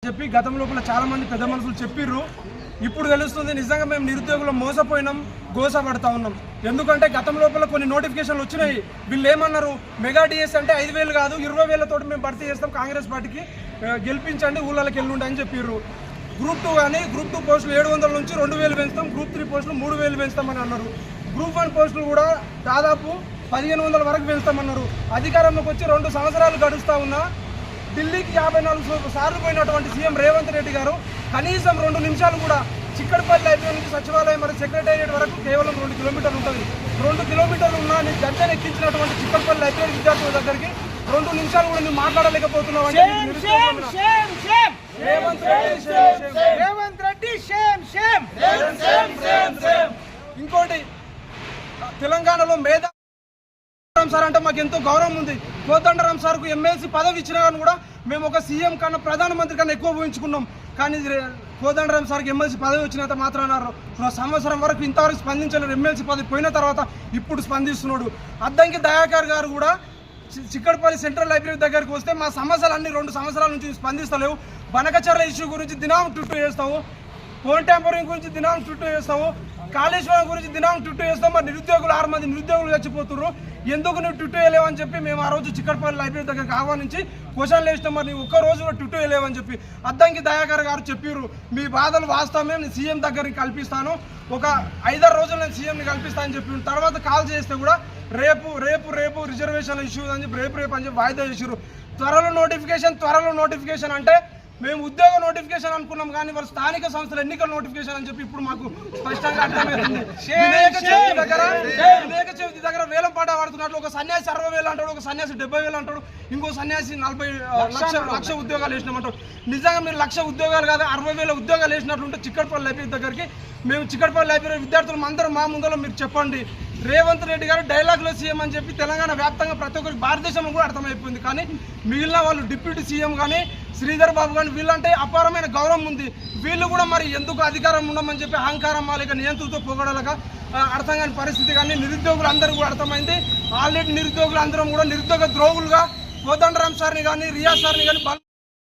చెప్పి గతం లోపల చాలా మంది పెద్ద మనుషులు చెప్పిర్రు. ఇప్పుడు తెలుస్తుంది నిజంగా మేము నిరుద్యోగులు మోసపోయినాం, గోసపడతా ఉన్నాం. ఎందుకంటే గతం లోపల కొన్ని నోటిఫికేషన్లు వచ్చినాయి. వీళ్ళు ఏమన్నారు, మెగా డిఎస్ అంటే 5,000 కాదు 20,000 తోటి మేము భర్తీ చేస్తాం, కాంగ్రెస్ పార్టీకి గెలిపించండి, ఊళ్ళకి వెళ్ళుండి అని చెప్పిర్రు. గ్రూప్ 2 కానీ గ్రూప్ 2 పోస్టులు 700 నుంచి 2,000 పెంచుతాం, గ్రూప్ 3 పోస్టులు 3,000 పెంచుతామని అన్నారు. గ్రూప్ 1 పోస్టులు కూడా దాదాపు 1,500 వరకు పెంచుతామన్నారు. అధికారంలోకి వచ్చి 2 సంవత్సరాలు గడుస్తూ ఉన్నా ఢిల్లీకి 54 సార్లు పోయినటువంటి సీఎం రేవంత్ రెడ్డి గారు కనీసం 2 నిమిషాలు కూడా చిక్కడపల్లి లైబ్రరీ నుంచి సచివాలయం మరియు సెక్రటేరియట్ వరకు కేవలం 2 కిలోమీటర్లు ఉంటుంది. 2 కిలోమీటర్లు ఉన్నా నీ గంటను ఎక్కించినటువంటి చిక్కడపల్లి లైబ్రరీ విద్యార్థుల దగ్గరికి 2 నిమిషాలు కూడా నువ్వు మాట్లాడలేకపోతున్నావు అంటే ఇంకోటి తెలంగాణలో మేధా సార్ అంటే మాకు ఎంతో గౌరవం ఉంది. కోదండరాం సార్కు ఎమ్మెల్సీ పదవి ఇచ్చినా కానీ కూడా మేము ఒక సీఎం కన్నా ప్రధానమంత్రి కన్నా ఎక్కువ ఊహించుకున్నాం. కానీ కోదండరాం సార్కి ఎమ్మెల్సీ పదవి వచ్చినంత మాత్రాన సంవత్సరం వరకు ఇంతవరకు స్పందించలేరు. ఎమ్మెల్సీ పదవి పోయిన తర్వాత ఇప్పుడు స్పందిస్తున్నాడు. అద్దంకి దయాకర్ గారు కూడా చిక్కడపల్లి సెంట్రల్ లైబ్రరీ దగ్గరికి వస్తే మా సమస్యలన్నీ 2 సంవత్సరాల నుంచి స్పందిస్తలేవు. బనకచర్ల ఇష్యూ గురించి దినం చుట్టూ చేస్తావు, ఫోన్ ట్యాంపరింగ్ గురించి దినం చుట్టూ చేస్తావు, కాళేశ్వరం గురించి దినం చుట్టూ చేస్తాం. మరి నిరుద్యోగులు 6 మంది నిరుద్యోగులు చచ్చిపోతున్నారు, ఎందుకు నువ్వు టుట్టు వేయలేవని చెప్పి మేము ఆ రోజు చిక్కడపల్లి లైబ్రరీ దగ్గరికి ఆహ్వానించి క్వశ్చన్లు వేసినాం. మరి నువ్వు ఒక్క రోజు టుట్టు వేయలేవని చెప్పి అద్దంకి దయాకర్ గారు చెప్పారు, మీ బాధలు వాస్తవమే, నేను సీఎం దగ్గరికి కల్పిస్తాను, ఒక 5-6 రోజులు నేను సీఎంని కల్పిస్తానని చెప్పి తర్వాత కాల్ చేస్తే కూడా రేపు రిజర్వేషన్ల ఇష్యూ అని చెప్పి రేపు అని చెప్పి వాయిదా చేసారు. త్వరలో నోటిఫికేషన్ అంటే మేము ఉద్యోగ నోటిఫికేషన్ అనుకున్నాం, కానీ వాళ్ళు స్థానిక సంస్థల ఎన్నికల నోటిఫికేషన్ అని చెప్పి ఇప్పుడు మాకు స్పష్టంగా అర్థమవుతుంది. వినాయక చవితి దగ్గర వేలం పాట వాడుతున్నట్లు ఒక సన్యాసి 60,000 అంటాడు, ఒక సన్యాసి 70,000 అంటాడు, ఇంకో సన్యాసి 40 లక్ష ఉద్యోగాలు వేసినామంటాడు. నిజంగా మీరు 1,00,000 ఉద్యోగాలు కాదు 60,000 ఉద్యోగాలు వేసినట్లుంటే చిక్కడపల్లి లైబ్రరీ దగ్గరికి మేము చిక్కడపల్లి లైబ్రరీ విద్యార్థులు అందరం మా ముందర మీరు చెప్పండి. రేవంత్ రెడ్డి గారు డైలాగ్లో సీఎం అని చెప్పి తెలంగాణ వ్యాప్తంగా ప్రతి ఒక్కరికి భారతదేశంలో కూడా అర్థమైపోయింది. కానీ మిగిలిన వాళ్ళు డిప్యూటీ సీఎం కానీ శ్రీధర్ బాబు కానీ వీళ్ళంటే అపారమైన గౌరవం ఉంది. వీళ్ళు కూడా మరి ఎందుకు అధికారం ఉండమని చెప్పి అహంకారం మాలిక నియంత్రణతో పోగడలేక అర్థం కాని పరిస్థితి. కానీ నిరుద్యోగులు అందరూ కూడా అర్థమైంది. ఆల్రెడీ నిరుద్యోగులు అందరం కూడా నిరుద్యోగ ద్రోహులుగా కోదండరాం సార్ని కానీ రియాజ్ సార్ని కానీ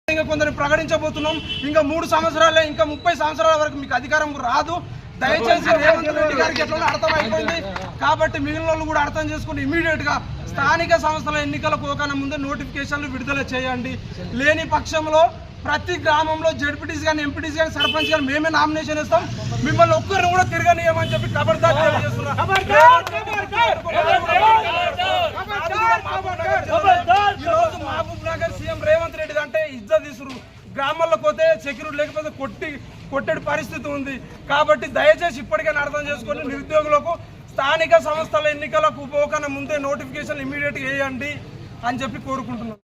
ఇంకా కొందరిని ప్రకటించబోతున్నాం. ఇంకా 3 సంవత్సరాలే, ఇంకా 30 సంవత్సరాల వరకు మీకు అధికారం రాదు. దయచేసి రేవంత్ రెడ్డి గారికి ఎట్లా అర్థమైపోయింది కాబట్టి మిగిలిన వాళ్ళు కూడా అర్థం చేసుకుని ఇమీడియట్ గా స్థానిక సంస్థల ఎన్నికల పోకన ముందే నోటిఫికేషన్లు విడుదల చేయండి. లేని పక్షంలో ప్రతి గ్రామంలో జెడ్పీటీసీ కానీ ఎంపీటీసీ కానీ సర్పంచ్ కానీ మేమే నామినేషన్ ఇస్తాం, మిమ్మల్ని ఒక్కరిని కూడా తిరగనియమని చెప్పి ఖబర్దార్ తెలియజేస్తున్నాం. ఈరోజు మహబూబ్ నగర్ సీఎం రేవంత్ రెడ్డి అంటే ఇజ్జత్ తీసురు, గ్రామాల్లో పోతే సెక్యూరిటీ లేకపోతే కొట్టేడు పరిస్థితి ఉంది. కాబట్టి దయచేసి ఇప్పటికైనా అర్థం చేసుకొని నిరుద్యోగులకు స్థానిక సంస్థల ఎన్నికలకు పోకన ముందే నోటిఫికేషన్ ఇమీడియట్గా వేయండి అని చెప్పి కోరుకుంటున్నాం.